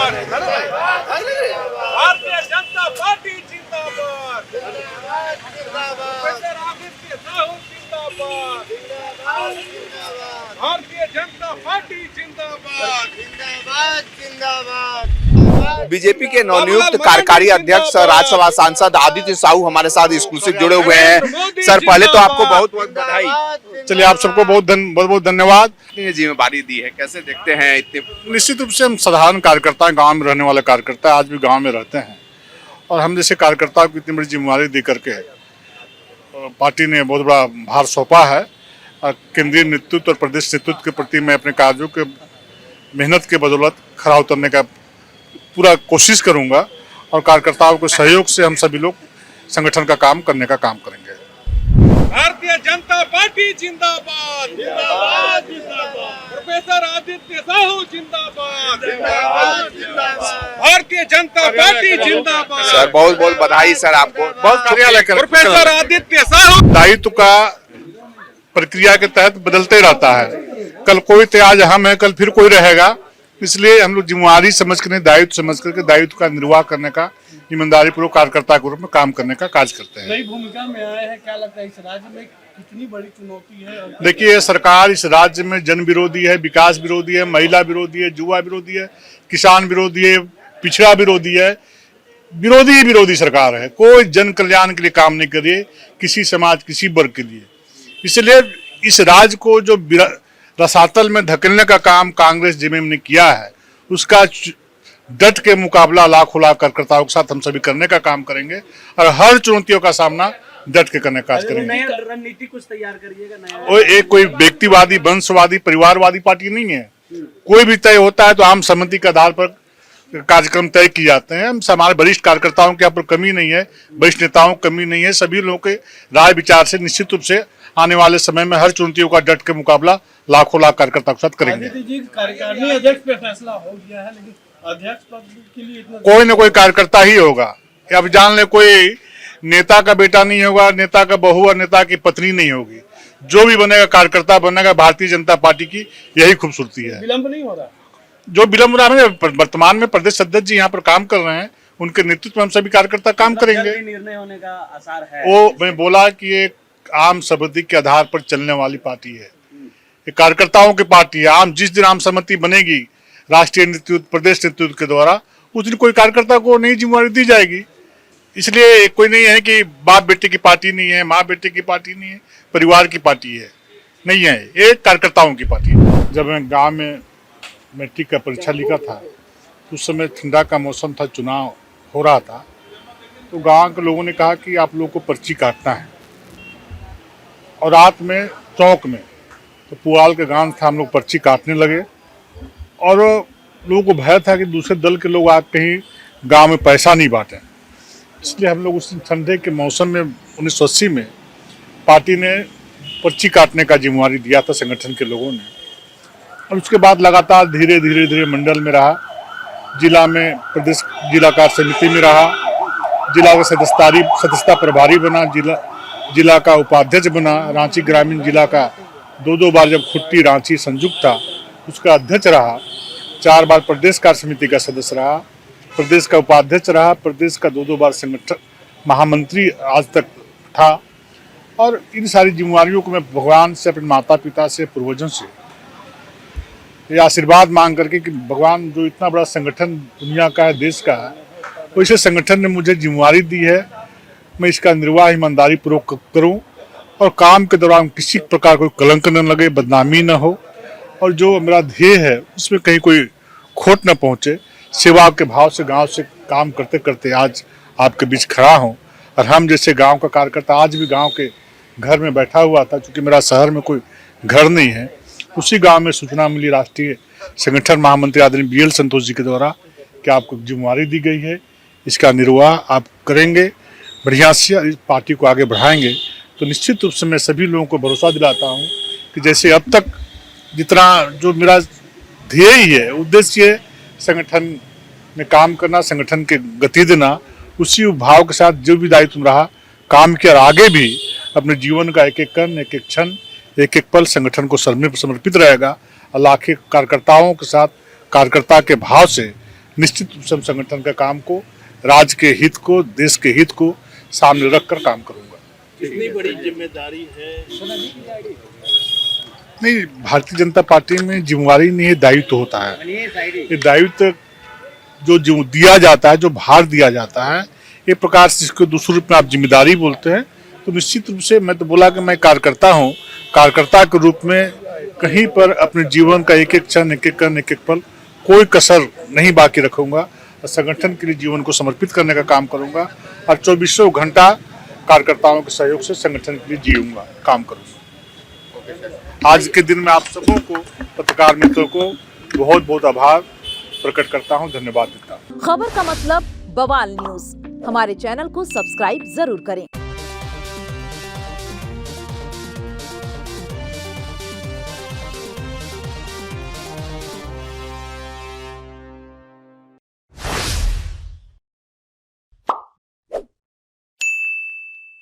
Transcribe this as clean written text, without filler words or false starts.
Bharatiya Janata party जिंदाबाद, professor Aditya Sahu जिंदाबाद, Bharatiya Janata party जिंदाबाद। बीजेपी के नवनियुक्त कार्यकारी अध्यक्ष राज्यसभा सांसद आदित्य साहू हमारे साथ एक्सक्लूसिव जुड़े हुए हैं। सर, पहले तो आपको बहुत बहुत बधाई। चलिए, आप सबको बहुत बहुत धन्यवाद। ये जिम्मेदारी दी है, कैसे देखते हैं? इतने निश्चित रूप से हम साधारण कार्यकर्ता हैं, गांव में रहने वाले कार्यकर्ता, आज भी गांव में रहते हैं और हम जैसे कार्यकर्ताओं को इतनी बड़ी जिम्मेदारी दे करके पार्टी ने बहुत बड़ा भार सौंपा है। और केंद्रीय नेतृत्व और प्रदेश नेतृत्व के प्रति मैं अपने कार्यों के मेहनत के बदौलत खरा उतरने का पूरा कोशिश करूंगा और कार्यकर्ताओं के सहयोग से हम सभी लोग संगठन का काम करने का काम करेंगे। भारतीय जनता पार्टी जिंदाबाद, जिंदाबाद, जिंदाबाद। प्रोफेसर आदित्य साहू जिंदाबाद, जिंदाबाद, जिंदाबाद। भारतीय जनता पार्टी जिंदाबाद। सर, बहुत बहुत बधाई सर आपको। बहुत प्रोफेसर आदित्य साहू। दायित्व का प्रक्रिया के तहत बदलते रहता है। कल कोई थे, आज हम है, कल फिर कोई रहेगा। इसलिए हम लोग जिम्मेदारी समझ कर, दायित्व समझ करके दायित्व का निर्वाह करने का, ईमानदारी पूर्वक कार्यकर्ता के रूप में काम करने का कार्य करते हैं। नई भूमिका में आए हैं, क्या लगता है इस राज्य में कितनी बड़ी चुनौती है? देखिए, सरकार इस राज्य में जन विरोधी है, विकास विरोधी है, महिला विरोधी है, युवा विरोधी है, किसान विरोधी है, पिछड़ा विरोधी है, विरोधी सरकार है। कोई जन कल्याण के लिए काम नहीं कर रही है, किसी समाज, किसी वर्ग के लिए। इसलिए इस राज्य को जो रसातल में धकेलने का काम कांग्रेस जेएमएम ने किया है, उसका डट के मुकाबला लाखों लाख कार्यकर्ताओं के साथ हम सभी करने का काम करेंगे और हर चुनौतियों का सामना डट के करने का कार्य करेंगे। नया रणनीति कुछ तैयार करिएगा नया। और एक कोई व्यक्तिवादी, वंशवादी, परिवारवादी पार्टी नहीं है। कोई भी तय होता है तो आम सहमति के आधार पर कार्यक्रम तय किए जाते हैं। हम हमारे वरिष्ठ कार्यकर्ताओं के यहाँ पर कमी नहीं है, वरिष्ठ नेताओं की कमी नहीं है। सभी लोगों के राय विचार से निश्चित रूप से आने वाले समय में हर चुनौतियों का डट के मुकाबला लाखों लाख कार्यकर्ताओं के साथ करेंगे। जी, कार्यकारिणी अध्यक्ष पे फैसला हो गया है, लेकिन अध्यक्ष पद के लिए कोई न कोई कार्यकर्ता ही होगा। अब जान ले, कोई नेता का बेटा नहीं होगा, नेता का बहू और नेता की पत्नी नहीं होगी। जो भी बनेगा कार्यकर्ता बनेगा। भारतीय जनता पार्टी की यही खूबसूरती है। विलंब नहीं हो रहा। जो विलंब हो रहा है, वर्तमान में प्रदेश अध्यक्ष जी यहाँ पर काम कर रहे हैं, उनके नेतृत्व में हम सभी कार्यकर्ता काम करेंगे। निर्णय होने का आसार है। वो मैं बोला कि एक आम सहमति के आधार पर चलने वाली पार्टी है, ये कार्यकर्ताओं की पार्टी है। जिस दिन आम सहमति बनेगी राष्ट्रीय नेतृत्व, प्रदेश नेतृत्व के द्वारा, उस दिन कोई कार्यकर्ता को नई जिम्मेदारी दी जाएगी। इसलिए कोई नहीं है कि बाप बेटे की पार्टी नहीं है, माँ बेटे की पार्टी नहीं है, परिवार की पार्टी है, नहीं है, एक कार्यकर्ताओं की पार्टी है। जब मैं गाँव में मैट्रिक का परीक्षा लिखा था, उस समय ठंडा का मौसम था, चुनाव हो रहा था, तो गांव के लोगों ने कहा कि आप लोगों को पर्ची काटना है। और रात में चौक में, तो पुआल के गांव था, हम लोग पर्ची काटने लगे और लोगों को भय था कि दूसरे दल के लोग आके कहीं गांव में पैसा नहीं बांटें। इसलिए हम लोग उस ठंडे के मौसम में 1980 में पार्टी ने पर्ची काटने का जिम्मेदारी दिया था संगठन के लोगों ने। और उसके बाद लगातार धीरे धीरे मंडल में रहा, जिला में प्रदेश जिला कार्य समिति में रहा, जिला का सदस्यता प्रभारी बना, जिला का उपाध्यक्ष बना, रांची ग्रामीण जिला का 2 बार जब खुट्टी रांची संयुक्त था उसका अध्यक्ष रहा, 4 बार प्रदेश कार्य समिति का सदस्य रहा, प्रदेश का उपाध्यक्ष रहा, प्रदेश का 2 बार संगठन महामंत्री आज तक था। और इन सारी जिम्मेदारियों को मैं भगवान से, अपने माता पिता से, पूर्वजों से ये आशीर्वाद मांग करके कि भगवान जो इतना बड़ा संगठन दुनिया का है, देश का है, वैसे संगठन ने मुझे जिम्मेदारी दी है, मैं इसका निर्वाह ईमानदारी पूर्वक करूं और काम के दौरान किसी प्रकार कोई कलंक न लगे, बदनामी न हो और जो मेरा ध्येय है उसमें कहीं कोई खोट न पहुंचे। सेवा के भाव से गांव से काम करते करते आज आपके बीच खड़ा हूं और हम जैसे गांव का कार्यकर्ता आज भी गांव के घर में बैठा हुआ था, क्योंकि मेरा शहर में कोई घर नहीं है। उसी गांव में सूचना मिली राष्ट्रीय संगठन महामंत्री आदरणीय BL संतोष जी के द्वारा कि आपको जिम्मेदारी दी गई है, इसका निर्वाह आप करेंगे, बढ़िया से इस पार्टी को आगे बढ़ाएंगे। तो निश्चित रूप से मैं सभी लोगों को भरोसा दिलाता हूं कि जैसे अब तक जितना जो मेरा ध्येय है, उद्देश्य है संगठन में काम करना, संगठन के गति देना, उसी भाव के साथ जो भी दायित्व रहा काम किया और आगे भी अपने जीवन का एक एक कण, एक एक क्षण, एक एक पल संगठन को समर्पित रहेगा। और लाखों कार्यकर्ताओं के साथ कार्यकर्ता के भाव से निश्चित रूप से हम संगठन का काम को, राज्य के हित को, देश के हित को सामने रखकर काम करूंगा। कितनी बड़ी जिम्मेदारी है? नहीं, भारतीय जनता पार्टी में जिम्मेवारी नहीं है, दायित्व होता है। ये दायित्व जो दिया जाता है, जो भार दिया जाता है, एक प्रकार से जिसको दूसरे रूप में आप जिम्मेदारी बोलते हैं, तो निश्चित रूप से मैं तो बोला कि मैं कार्यकर्ता हूँ। कार्यकर्ता के रूप में कहीं पर अपने जीवन का एक एक क्षण, एक एक कण, एक एक पल कोई कसर नहीं बाकी रखूंगा और संगठन के लिए जीवन को समर्पित करने का काम करूंगा और 24 घंटा कार्यकर्ताओं के सहयोग से संगठन के लिए जीऊंगा, काम करूंगा। आज के दिन में आप सबों को, पत्रकार मित्रों को बहुत बहुत आभार प्रकट करता हूं, धन्यवाद देता हूं। खबर का मतलब बवाल न्यूज, हमारे चैनल को सब्सक्राइब जरूर करें।